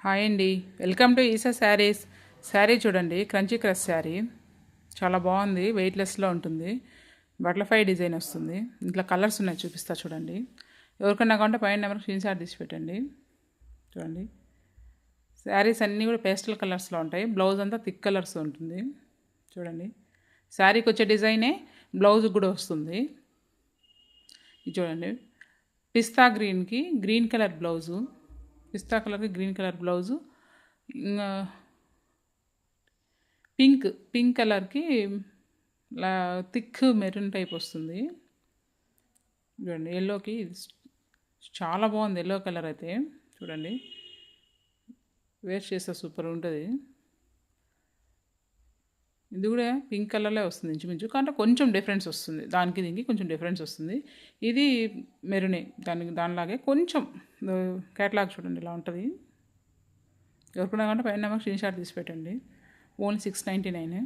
Hi అండి, welcome to ఈసా శారీస్. శారీ చూడండి, crunchy crush sari చాలా బాగుంది, వెయిట్లెస్లో ఉంటుంది. బటర్ఫ్లై డిజైన్ వస్తుంది. ఇంట్లో కలర్స్ ఉన్నాయి, చూపిస్తా చూడండి. ఎవరికన్నా కావాలంటే పైన నెంబర్ స్క్రీన్ షాట్ తీసి పెట్టండి. చూడండి, శారీస్ అన్నీ కూడా పేస్టల్ కలర్స్లో ఉంటాయి. బ్లౌజ్ అంతా థిక్ కలర్స్ ఉంటుంది. చూడండి, శారీకి వచ్చే డిజైనే బ్లౌజ్ కూడా వస్తుంది. ఇది చూడండి, పిస్తా గ్రీన్కి గ్రీన్ కలర్ బ్లౌజు, పిస్తా కలర్కి గ్రీన్ కలర్ బ్లౌజు, ఇంకా పింక్ కలర్కి థిక్ మెరూన్ టైప్ వస్తుంది. చూడండి, ఎల్లోకి చాలా బాగుంది. ఎల్లో కలర్ అయితే చూడండి, వేస్ట్ చేస్తే సూపర్ ఉంటుంది. ఇది కూడా పింక్ కలర్లో వస్తుంది ఇంచుమించు, కానీ కొంచెం డిఫరెన్స్ వస్తుంది. దానికి దీనికి కొంచెం డిఫరెన్స్ వస్తుంది. ఇది మెరూనే, దానిలాగే కొంచెం. క్యాటలాగ్ చూడండి ఇలా ఉంటుంది. ఎవరికైనా కంటే పైన నెంబర్ స్క్రీన్ షాట్ తీసి పెట్టండి. ఓన్లీ 699.